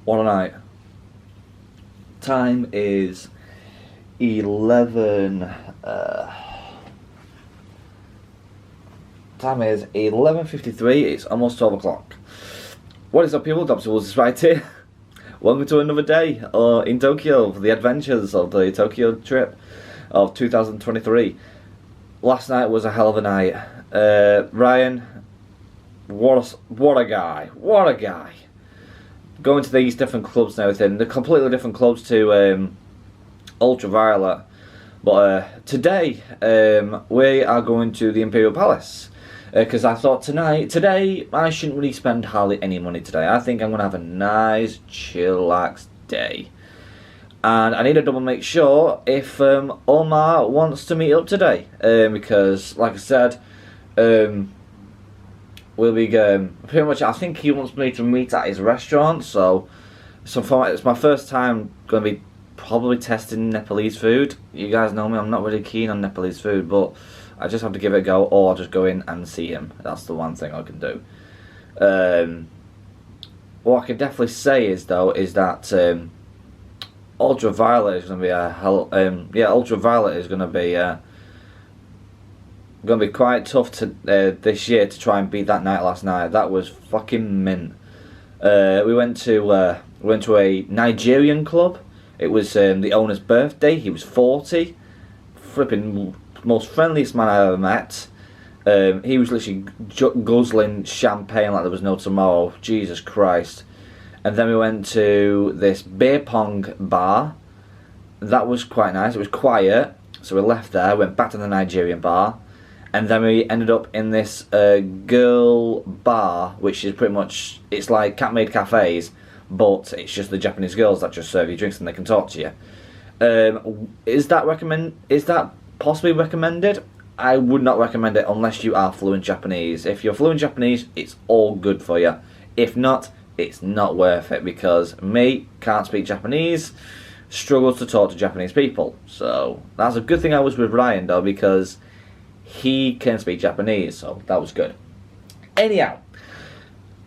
What a night. Time is 11. Time is 11:53. It's almost 12 o'clock. What is up, people? Dobbsyrules is right here. Welcome to another day in Tokyo for the adventures of the Tokyo trip of 2023. Last night was a hell of a night. Ryan, what a guy! What a guy! Going to these different clubs and everything. They're completely different clubs to Ultraviolet. But today we are going to the Imperial Palace. Because I thought today I shouldn't really spend hardly any money today. I think I'm going to have a nice, chillax day. And I need to double make sure if Omar wants to meet up today. Because, like I said, we'll be pretty much, I think he wants me to meet at his restaurant. So it's my first time going to be probably testing Nepalese food. You guys know me, I'm not really keen on Nepalese food, but I just have to give it a go, or I'll just go in and see him. That's the one thing I can do. What I can definitely say is that Ultraviolet is going to be Ultraviolet is going to be quite tough to this year to try and beat that night last night. That was fucking mint. We went to a Nigerian club. It was the owner's birthday. He was 40. Flipping most friendliest man I ever met. He was literally guzzling champagne like there was no tomorrow. Jesus Christ. And then we went to this beer pong bar. That was quite nice. It was quiet. So we left there, went back to the Nigerian bar. And then we ended up in this girl bar, which is pretty much, it's like cat-made cafes, but it's just the Japanese girls that just serve you drinks and they can talk to you. Is that possibly recommended? I would not recommend it unless you are fluent Japanese. If you're fluent Japanese, it's all good for you. If not, it's not worth it, because me, can't speak Japanese, struggles to talk to Japanese people. So that's a good thing I was with Ryan though, because he can speak Japanese, so that was good. Anyhow,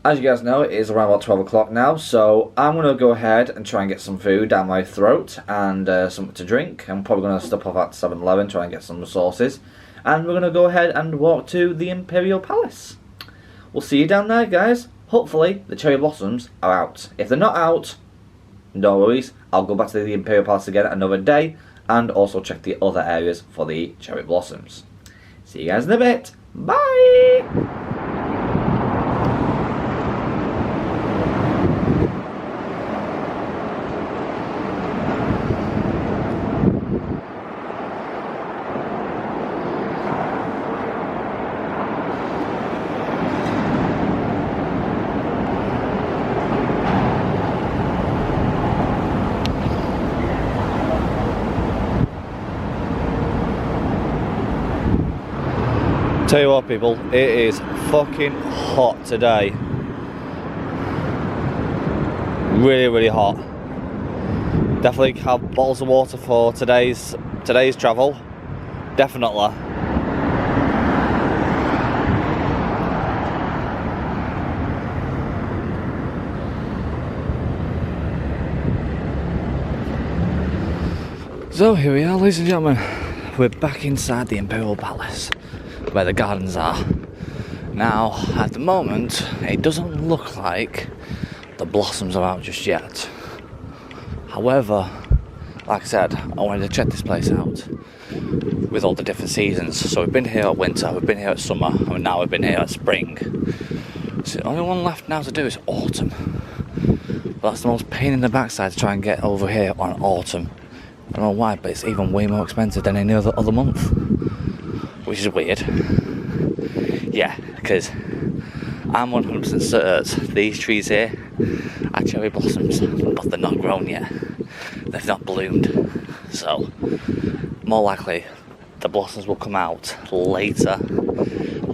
as you guys know, it is around about 12 o'clock now, so I'm going to go ahead and try and get some food down my throat and something to drink. I'm probably going to stop off at 7-Eleven, try and get some resources. And we're going to go ahead and walk to the Imperial Palace. We'll see you down there, guys. Hopefully, the cherry blossoms are out. If they're not out, no worries. I'll go back to the Imperial Palace again another day and also check the other areas for the cherry blossoms. See you guys in a bit. Bye! Tell you what, people, it is fucking hot today. Really, really hot. Definitely have bottles of water for today's travel. Definitely. So here we are, ladies and gentlemen. We're back inside the Imperial Palace, where the gardens are. Now, at the moment, it doesn't look like the blossoms are out just yet. However, like I said, I wanted to check this place out with all the different seasons. So we've been here at winter, we've been here at summer, and now we've been here at spring. So the only one left now to do is autumn. But that's the most pain in the backside to try and get over here on autumn. I don't know why, but it's even way more expensive than any other month. Which is weird. Yeah, because I'm 100% certain these trees here are cherry blossoms, but they're not grown yet. They've not bloomed. So, more likely, the blossoms will come out later.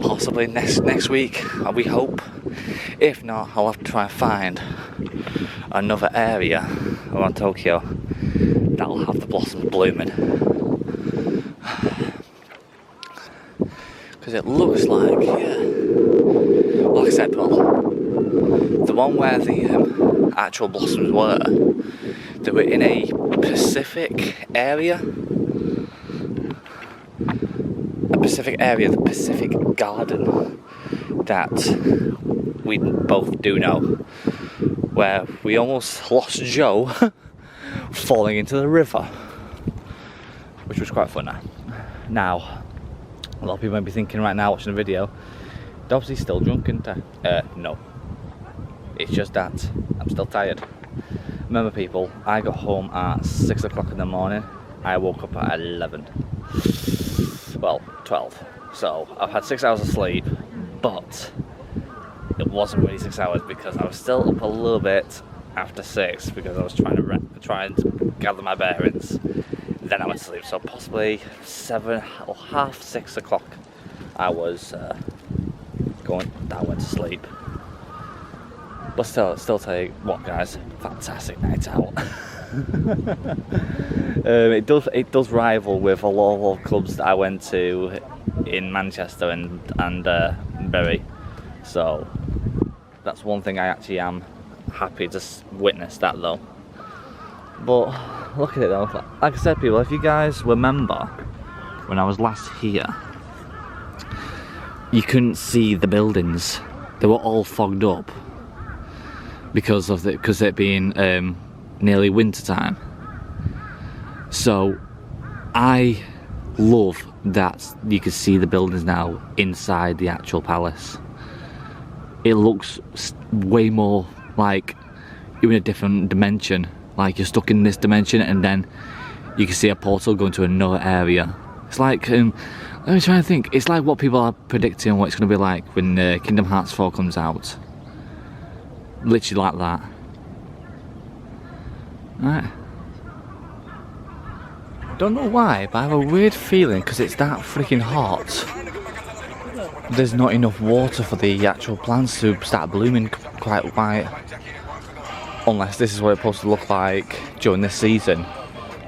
Possibly next week, we hope. If not, I'll have to try and find another area around Tokyo that'll have the blossoms blooming. Because it looks like, yeah, like I said, well, The one where the actual blossoms were, they were in a Pacific area. A Pacific area, the Pacific Garden, that we both do know, where we almost lost Joe falling into the river, which was quite fun. Now, a lot of people might be thinking right now watching the video, Dobbsy's still drunk, isn't he? No. It's just that I'm still tired. Remember people, I got home at 6 o'clock in the morning. I woke up at 11. Well, 12. So I've had 6 hours of sleep, but it wasn't really 6 hours because I was still up a little bit after 6 because I was trying to gather my bearings. Then I went to sleep, so possibly 7 or half 6 o'clock I was I went to sleep. But still tell you what, guys, fantastic night out. It does rival with a lot of clubs that I went to in Manchester and Bury. So that's one thing I actually am happy to witness that though. But look at it though. Like I said, people, if you guys remember when I was last here, you couldn't see the buildings. They were all fogged up because it being nearly winter time. So I love that you can see the buildings now inside the actual palace. It looks way more like you're in a different dimension, like you're stuck in this dimension and then you can see a portal going to another area. It's like, let me try and think, it's like what people are predicting what it's going to be like when Kingdom Hearts 4 comes out. Literally like that. Right. Don't know why, but I have a weird feeling because it's that freaking hot. There's not enough water for the actual plants to start blooming quite white. Unless this is what it's supposed to look like during this season.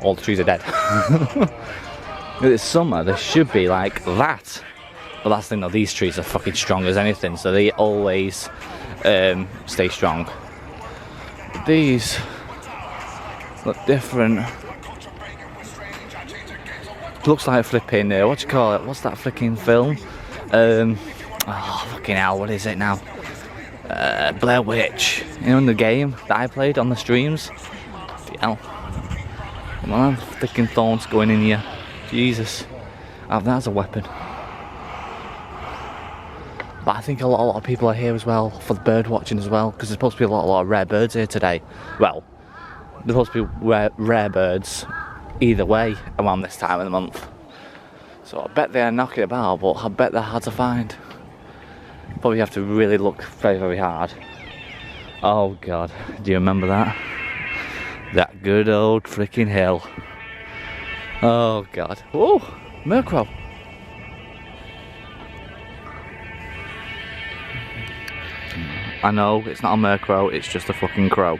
All the trees are dead. If it's summer, there should be like that. But that's the thing though, these trees are fucking strong as anything, so they always stay strong. But these look different. Looks like flipping, what do you call it? What's that flicking film? Oh fucking hell, what is it now? Blair Witch. You know, in the game that I played on the streams? Hell. Come on, sticking thorns going in here. Jesus. Oh, that's a weapon. But I think a lot of people are here as well for the bird watching as well, because there's supposed to be a lot of rare birds here today. Well, there's supposed to be rare birds either way around this time of the month. So I bet they're knocking about, but I bet they're hard to find. Probably have to really look very, very hard. Oh god, do you remember that? That good old freaking hill. Oh god. Oh, Murkrow. I know, it's not a Murkrow, it's just a fucking crow.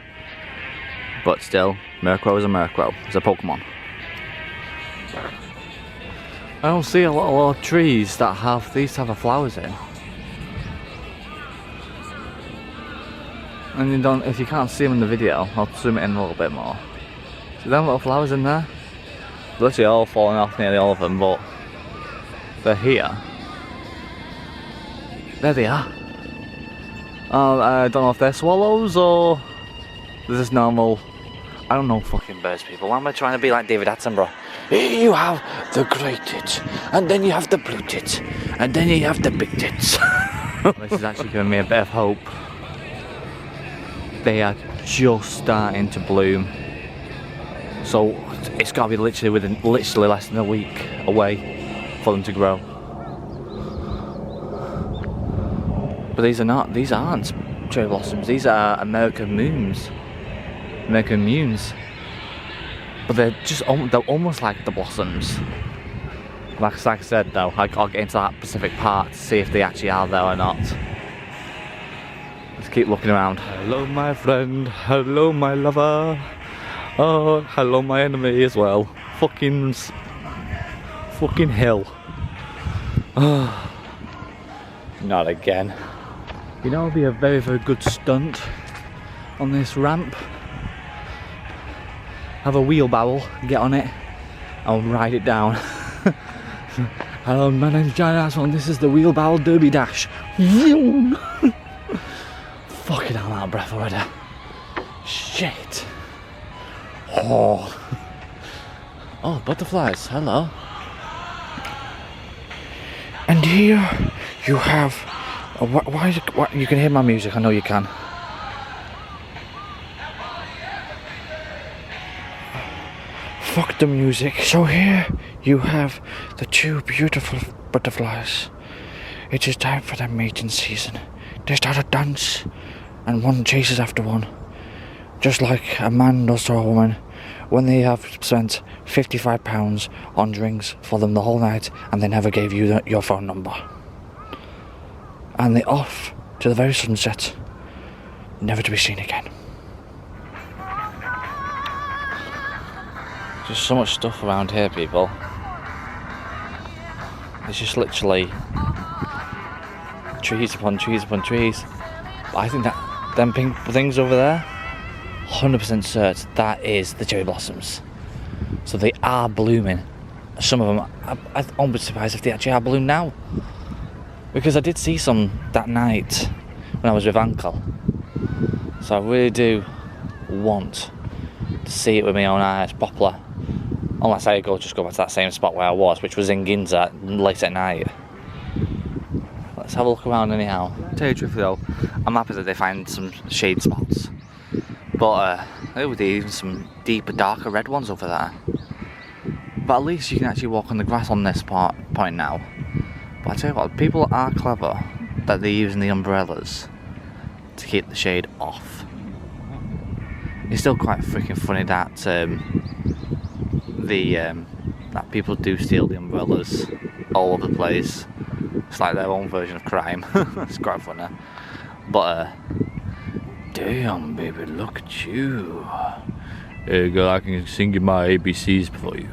But still, Murkrow is a Murkrow. It's a Pokemon. I don't see a lot of trees that have these type of flowers in. And you don't, if you can't see them in the video, I'll zoom it in a little bit more. See them little flowers in there? They're literally all falling off, nearly all of them, but they're here. There they are. I don't know if they're swallows or they're just normal. I don't know fucking birds, people. Why am I trying to be like David Attenborough? Here you have the great tits, and then you have the blue tits, and then you have the big tits. This is actually giving me a bit of hope. They are just starting to bloom. So it's got to be literally less than a week away for them to grow. But these aren't cherry blossoms. These are American moons. But they're almost like the blossoms. Like I said though, I'll get into that specific part to see if they actually are there or not. Let's keep looking around. Hello my friend, hello my lover. Oh, hello my enemy as well. Fucking hill. Oh, not again. You know, it'd be a very, very good stunt on this ramp. Have a wheelbarrow, get on it, and ride it down. Hello, my name's John Aswell, and this is the wheelbarrow derby dash. Fucking hell, I'm out of breath already. Shit. Oh, butterflies, hello. And here you have, why you can hear my music, I know you can. Fuck the music. So here you have the two beautiful butterflies. It is time for their mating season. They start a dance and one chases after one. Just like a man does to a woman when they have spent £55 on drinks for them the whole night and they never gave you your phone number. And they off to the very sunset, never to be seen again. There's so much stuff around here, people. It's just literally trees upon trees upon trees. But I think that them pink things over there, 100% certain that is the cherry blossoms. So they are blooming. Some of them, I won't be surprised if they actually are blooming now. Because I did see some that night when I was with Uncle. So I really do want to see it with my own eyes properly. Unless I just go back to that same spot where I was, which was in Ginza late at night. Let's have a look around anyhow. Tell you the truth though, I'm happy that they find some shade spots. But there would be even some deeper, darker red ones over there. But at least you can actually walk on the grass on this point now. But I tell you what, people are clever that they're using the umbrellas to keep the shade off. It's still quite freaking funny that that people do steal the umbrellas all over the place. It's like their own version of crime. It's quite funny. But damn baby, look at you. Hey girl, I can sing you my ABCs for you.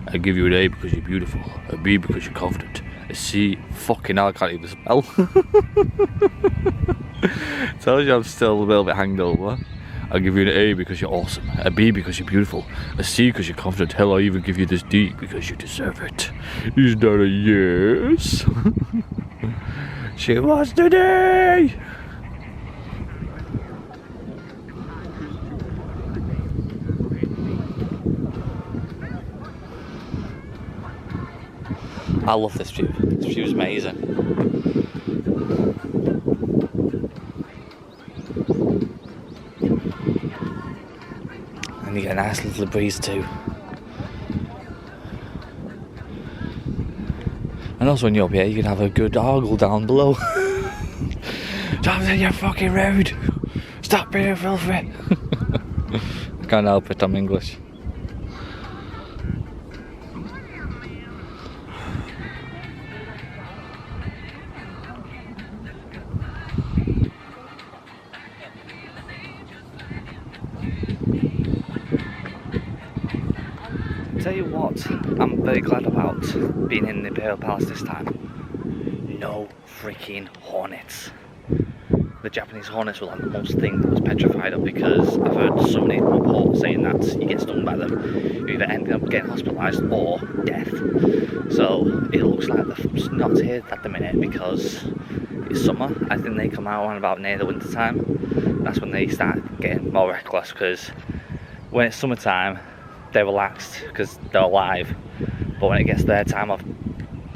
I give you an A because you're beautiful, a B because you're confident, a C, fucking hell, I can't even spell. Tells you I'm still a little bit hangover. I'll give you an A because you're awesome, a B because you're beautiful, a C because you're confident, hell, I'll even give you this D because you deserve it. Is that a yes? She wants the D! I love this view. This view is amazing. And you get a nice little breeze too. And also when you're up here, you can have a good ogle down below. Stop saying you're fucking rude. Stop being filthy. I can't help it, I'm English. Tell you what, I'm very glad about being in the Imperial Palace this time. No freaking hornets. The Japanese hornets were like the most thing that was petrified of, because I've heard so many reports saying that you get stung by them, you either end up getting hospitalised or death. So it looks like they're not here at the minute because it's summer. I think they come out around about near the winter time. That's when they start getting more reckless, because when it's summertime they're relaxed because they're alive, but when it gets their time of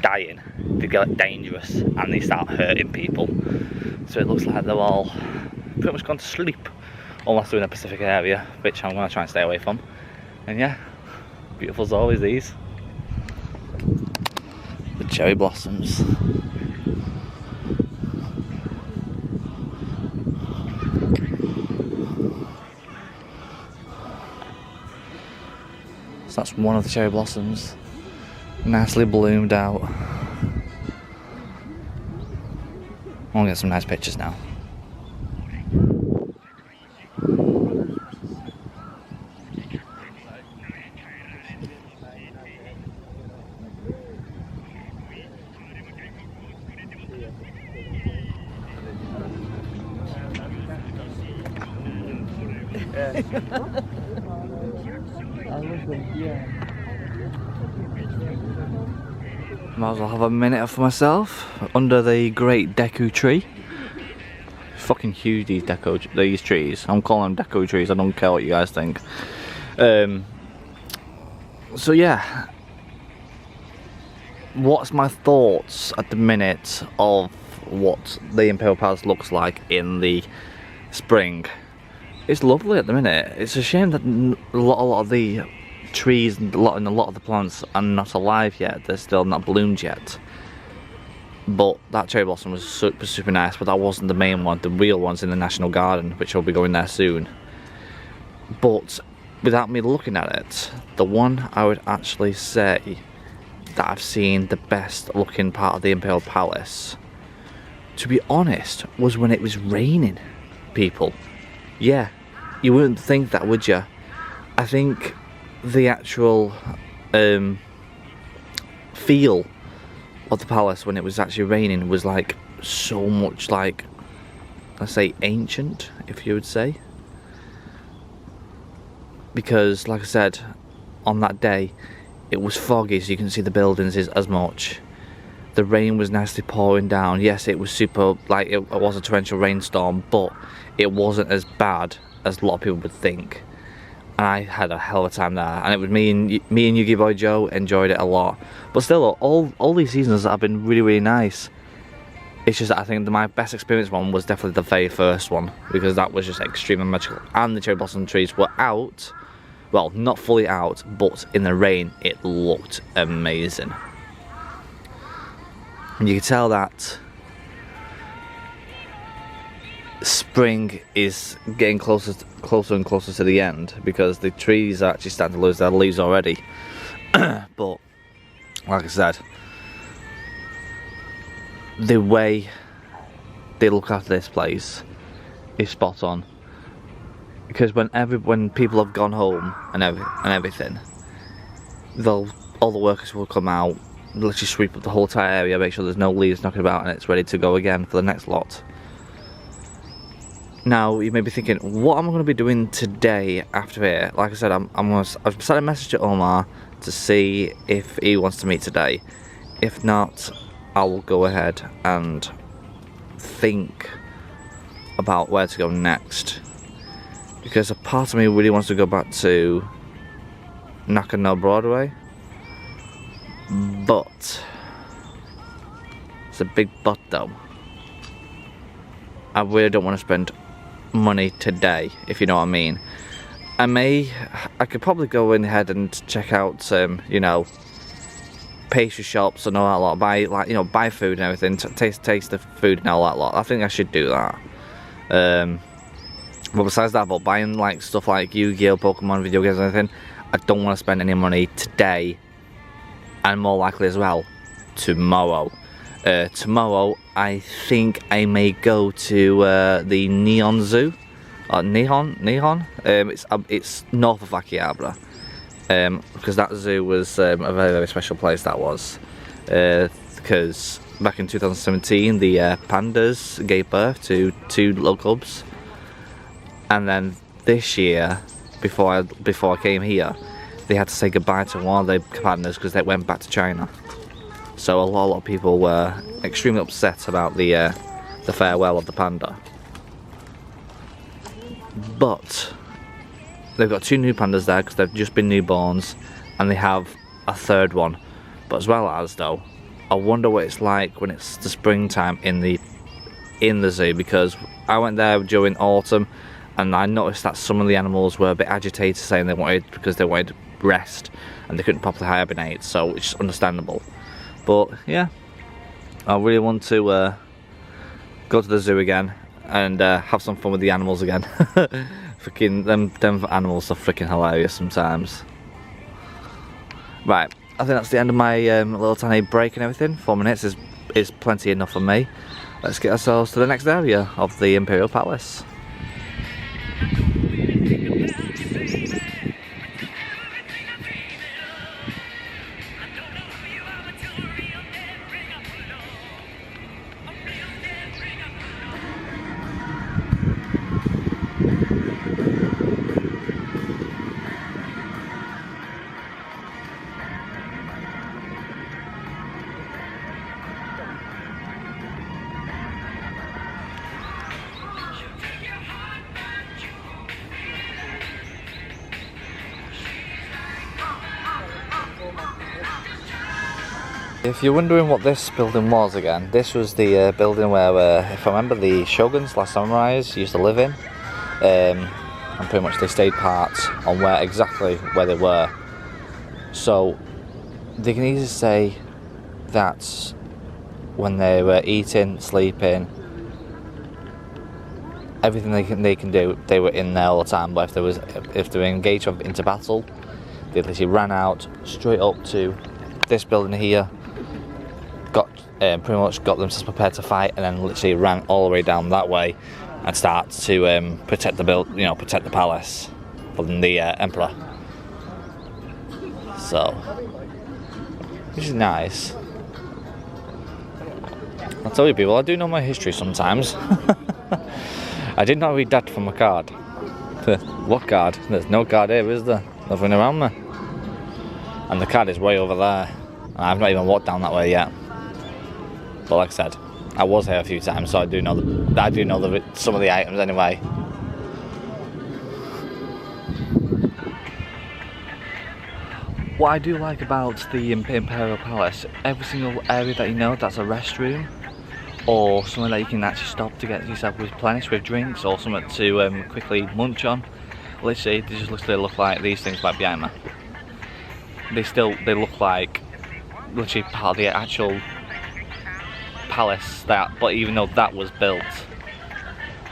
dying, they get dangerous and they start hurting people. So it looks like they're all pretty much gone to sleep, unless they're in a Pacific area, which I'm going to try and stay away from. And yeah, beautiful as always these. The cherry blossoms. So that's one of the cherry blossoms, nicely bloomed out. I'm gonna get some nice pictures now. Might as well have a minute for myself under the great Deku tree. Fucking huge, these trees. I'm calling them Deku trees. I don't care what you guys think. So yeah, what's my thoughts at the minute of what the Imperial Palace looks like in the spring? It's lovely at the minute. It's a shame that a lot of the trees and a lot of the plants are not alive yet. They're still not bloomed yet. But that cherry blossom was super nice, but that wasn't the main one. The real one's in the National Garden, which I'll be going there soon. But without me looking at it, the one I would actually say that I've seen the best looking part of the Imperial Palace, to be honest, was when it was raining, people. Yeah, you wouldn't think that, would you? I think the actual feel of the palace when it was actually raining was like so much like, let's say, ancient, if you would say. Because like I said, on that day it was foggy, so you couldn't see the buildings as much. The rain was nicely pouring down. Yes, it was super, like it was a torrential rainstorm, but it wasn't as bad as a lot of people would think. And I had a hell of a time there, and it was me and Yugi Boy Joe enjoyed it a lot. But still, all these seasons have been really nice. It's just that I think my best experience one was definitely the very first one, because that was just extremely magical. And the cherry blossom trees were out, well, not fully out, but in the rain it looked amazing. And you can tell that spring is getting closer and closer to the end, because the trees are actually starting to lose their leaves already. But like I said, the way they look after this place is spot on, because when people have gone home and everything, all the workers will come out, literally sweep up the whole entire area, make sure there's no leaves knocking about, and it's ready to go again for the next lot. Now, you may be thinking, what am I going to be doing today after here? Like I said, I've sent a message to Omar to see if he wants to meet today. If not, I will go ahead and think about where to go next. Because a part of me really wants to go back to Nakano Broadway. But it's a big but though. I really don't want to spend money today, if you know what I mean. I could probably go in ahead and check out you know, pastry shops and all that lot, buy food and everything, taste the food and all that lot. I think I should do that. But besides that, but buying like stuff like Yu-Gi-Oh, Pokemon video games and everything, I don't want to spend any money today, and more likely as well tomorrow. Tomorrow I think I may go to the Neon Zoo, or Nihon. It's north of Akihabara, because that zoo was a very special place. That was because back in 2017 the pandas gave birth to 2 little cubs, and then this year, before I came here, they had to say goodbye to one of the pandas because they went back to China. So a lot of people were extremely upset about the farewell of the panda. But they've got 2 new pandas there because they've just been newborns, and they have a 3rd one. But as well as though, I wonder what it's like when it's the springtime in the zoo, because I went there during autumn and I noticed that some of the animals were a bit agitated, saying they wanted rest and they couldn't properly hibernate, so it's understandable. But yeah, I really want to go to the zoo again and have some fun with the animals again. Freaking them animals are freaking hilarious sometimes. Right, I think that's the end of my little tiny break and everything. 4 minutes is plenty enough for me. Let's get ourselves to the next area of the Imperial Palace. If you're wondering what this building was again, this was the building where, if I remember, the shoguns, last samurais, used to live in. And pretty much they stayed parts on exactly where they were. So they can easily say that when they were eating, sleeping, everything they can do, they were in there all the time. But if they were engaged into battle, they literally ran out straight up to this building here, pretty much got themselves prepared to fight, and then literally ran all the way down that way and start to protect protect the palace from the emperor. So, which is nice. I'll tell you people, I do know my history sometimes. I did not read that from a card. What card? There's no card here, is there? Nothing around me. And the card is way over there. And I've not even walked down that way yet. But like I said, I was here a few times, so I do know some of the items anyway. What I do like about the Imperial Palace, every single area that you know that's a restroom, or somewhere that you can actually stop to get yourself replenished with drinks, or something to quickly munch on. Literally, they just literally look like these things right behind me. They look like literally part of the actual palace, but even though that was built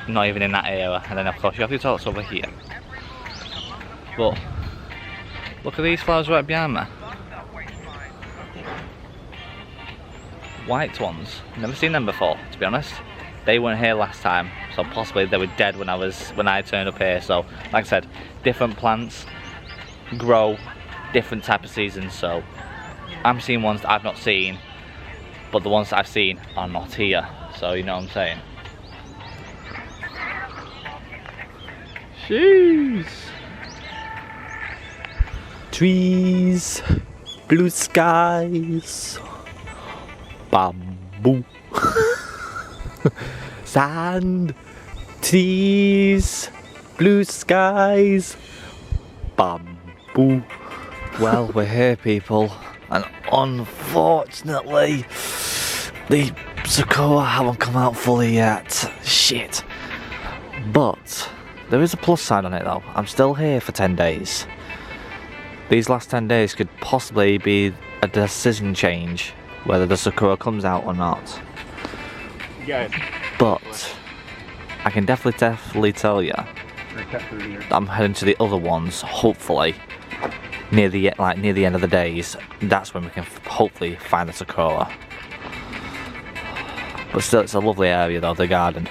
not even in that era. And then of course you have your toilets over here. But look at these flowers right behind me. White ones. Never seen them before, to be honest. They weren't here last time, so possibly they were dead when I turned up here. So like I said, different plants grow different type of seasons, so I'm seeing ones that I've not seen, but the ones that I've seen are not here, so you know what I'm saying. Jeez. Trees, blue skies, bamboo, sand, trees, blue skies, bamboo. Well, we're here, people, and unfortunately the Sakura haven't come out fully yet. Shit. But there is a plus side on it though. I'm still here for 10 days. These last 10 days could possibly be a decision change whether the Sakura comes out or not. But I can definitely tell you I'm heading to the other ones, hopefully near the end of the days. That's when we can hopefully find the Sakura. But still, it's a lovely area though, the garden.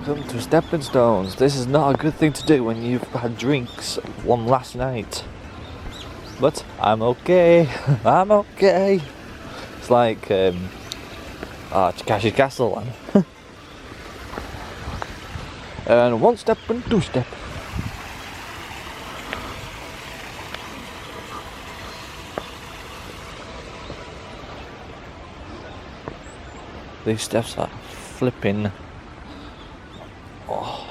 Welcome to Stepping Stones. This is not a good thing to do when you've had drinks one last night. But I'm okay. I'm okay. It's like Takashi's Castle. And one step and two step. These steps are flipping. Oh.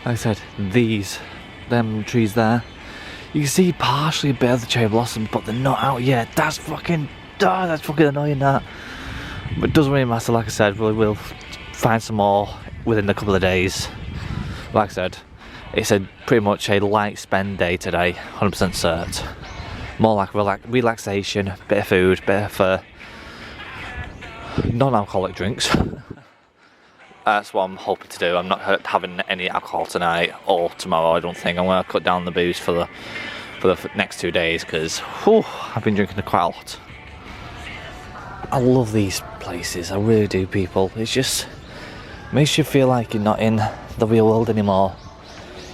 Like I said, them trees there, you can see partially a bit of the cherry blossom, but they're not out yet. That's fucking annoying, that. But it doesn't really matter, like I said, we'll find some more within a couple of days. Like I said, it's pretty much a light spend day today, 100% cert. More like relaxation, bit of food, bit of non-alcoholic drinks. That's what I'm hoping to do. I'm not having any alcohol tonight or tomorrow, I don't think. I'm going to cut down the booze for the next 2 days because I've been drinking quite a lot. I love these places, I really do, people. It's just makes you feel like you're not in the real world anymore.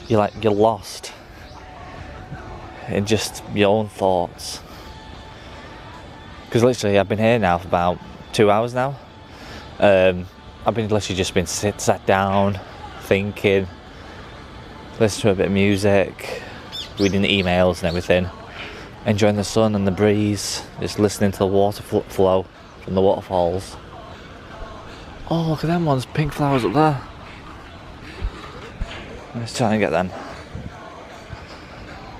You're lost. in just your own thoughts. Because literally I've been here now for about 2 hours now. I've been literally just been sat down, thinking, listening to a bit of music, reading the emails and everything, enjoying the sun and the breeze, just listening to the water flow from the waterfalls. Oh, look at them ones, pink flowers up there. Let's try and get them.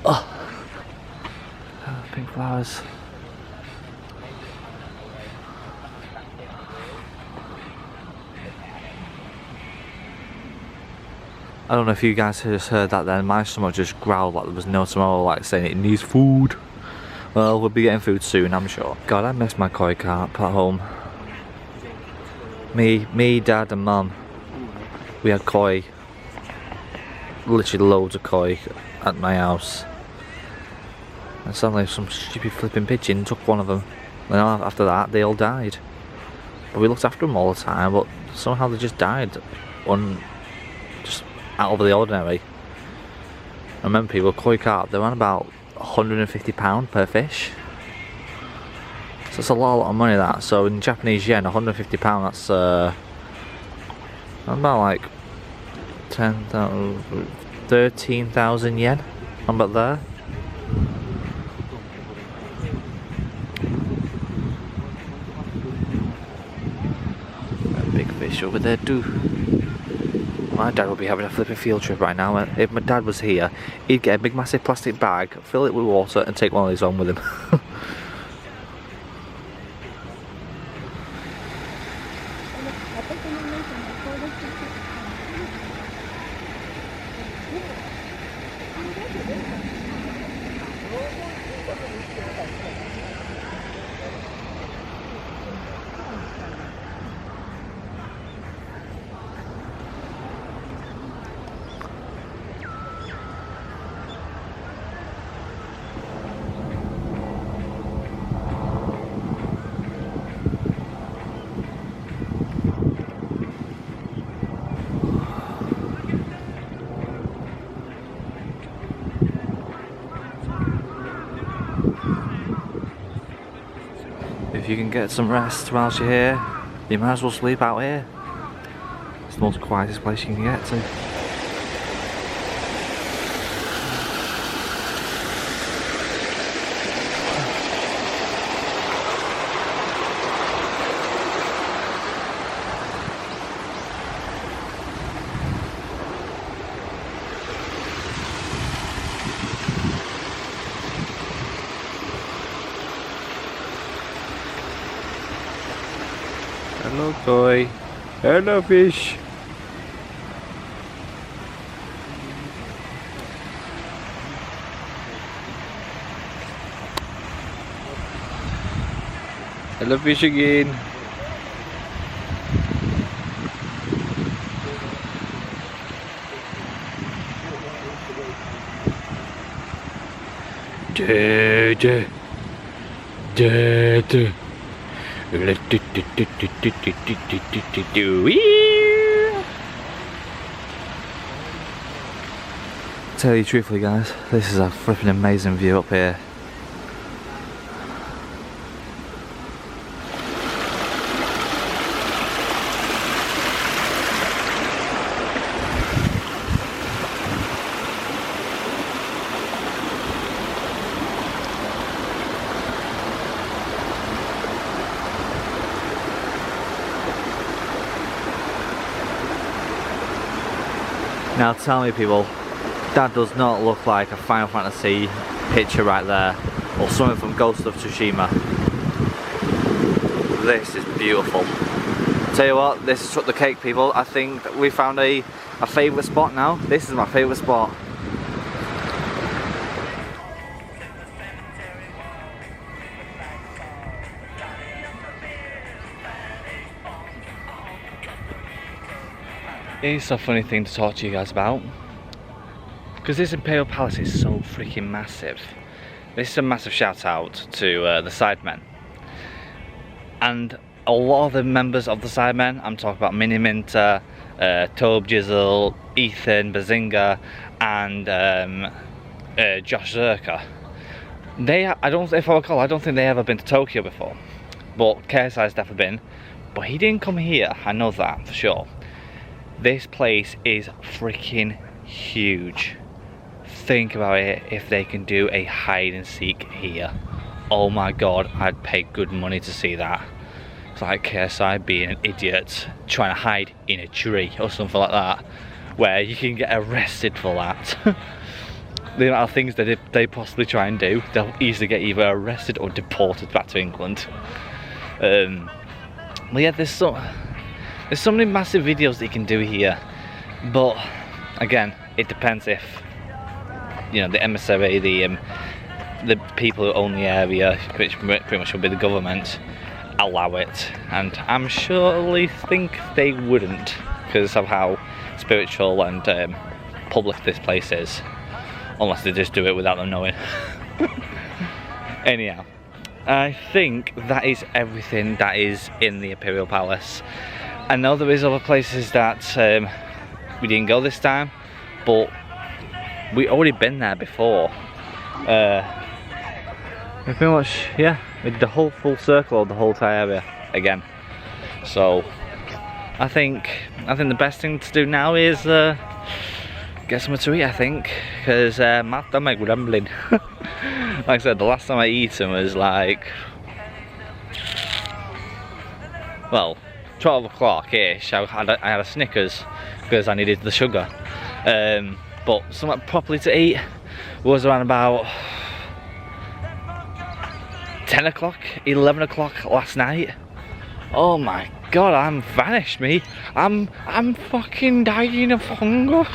Oh, pink flowers. I don't know if you guys just heard that then, my stomach just growled like there was no tomorrow, like saying it needs food. Well, we'll be getting food soon, I'm sure. God, I miss my koi carp at home. Me, Dad and Mum, we had koi, literally loads of koi at my house. And suddenly some stupid flipping pigeon took one of them. And after that, they all died. But we looked after them all the time, but somehow they just died. Just out of the ordinary. I remember people, koi carp, they were on about £150 per fish. So it's a lot of money that. So in Japanese yen, £150, that's about like 13,000 yen. I'm about there. A big fish over there too. My dad would be having a flipping field trip right now. If my dad was here, he'd get a big massive plastic bag, fill it with water and take one of these home with him. If you can get some rest whilst you're here, you might as well sleep out here. It's the most quietest place you can get to. Hello koi, hello fish. Hello fish again. Tell you truthfully guys, this is a flipping amazing view up here. Now tell me people, that does not look like a Final Fantasy picture right there, or something from Ghost of Tsushima. This is beautiful. Tell you what, this is took the cake people. I think that we found a favourite spot now. This is my favourite spot. It's a funny thing to talk to you guys about, because this Imperial Palace is so freaking massive. This is a massive shout out to the Sidemen, and a lot of the members of the Sidemen, I'm talking about Mini Minter, Tobe Jizzle, Ethan, Bazinga and Josh Zerka. I don't, if I recall, I don't think they ever been to Tokyo before, but KSI's definitely been. But he didn't come here, I know that for sure. This place is freaking huge. Think about it, if they can do a hide and seek here. Oh my god, I'd pay good money to see that. It's like KSI being an idiot trying to hide in a tree or something like that, where you can get arrested for that. The amount of things that they possibly try and do, they'll easily get either arrested or deported back to England. But yeah, there's so many massive videos that you can do here, but again, it depends if, you know, the emissary, the people who own the area, which pretty much will be the government, allow it. And I'm surely think they wouldn't, because of how spiritual and public this place is, unless they just do it without them knowing. Anyhow, I think that is everything that is in the Imperial Palace. I know there is other places that we didn't go this time, but we already been there before. We pretty much, yeah, we did the whole full circle of the whole entire area again. So I think the best thing to do now is get something to eat, I think, because my stomach rumbling. Like I said, the last time I eaten was like, well, 12 o'clock-ish. I had a Snickers because I needed the sugar. But something properly to eat was around about 10 o'clock, 11 o'clock last night. Oh my god, I'm vanished, me. I'm fucking dying of hunger.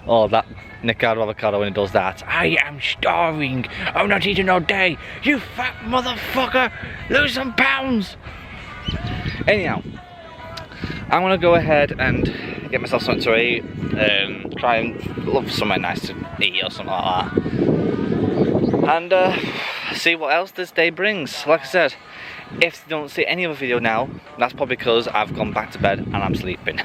Oh, that Nicardo avocado when it does that. I am starving. I'm not eating all day. You fat motherfucker. Lose some pounds. Anyhow, I'm gonna go ahead and get myself something to eat. Try and look for somewhere nice to eat or something like that. And see what else this day brings. Like I said, if you don't see any other video now, that's probably because I've gone back to bed and I'm sleeping.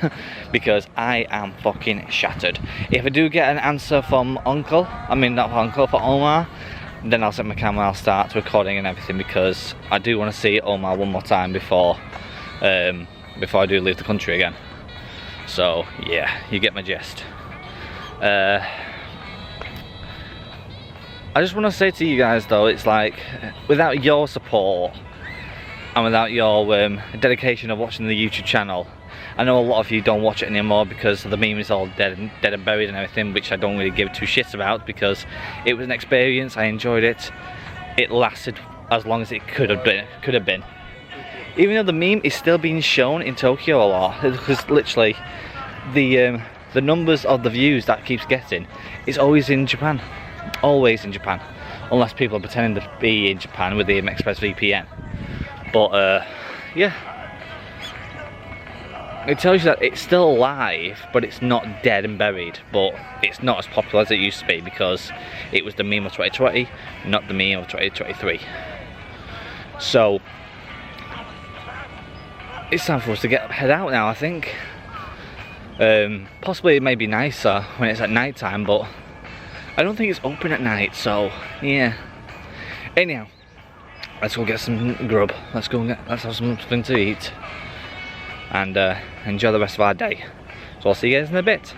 Because I am fucking shattered. If I do get an answer from Uncle, I mean not Uncle, for Omar, then I'll set my camera, I'll start recording and everything, because I do want to see Omar one more time before I do leave the country again. So yeah, you get my gist. I just want to say to you guys though, it's like, without your support and without your dedication of watching the YouTube channel, I know a lot of you don't watch it anymore because the meme is all dead and buried and everything, which I don't really give two shits about, because it was an experience, I enjoyed it, it lasted as long as it could have been. Even though the meme is still being shown in Tokyo a lot, because literally the numbers of the views that keeps getting is always in Japan. Always in Japan, unless people are pretending to be in Japan with the ExpressVPN. But yeah, it tells you that it's still alive, but it's not dead and buried. But it's not as popular as it used to be, because it was the meme of 2020, not the meme of 2023. So it's time for us to head out now, I think. Possibly it may be nicer when it's at night time, but I don't think it's open at night, so yeah. Anyhow, let's go get some grub. Let's have something to eat and enjoy the rest of our day. So I'll see you guys in a bit.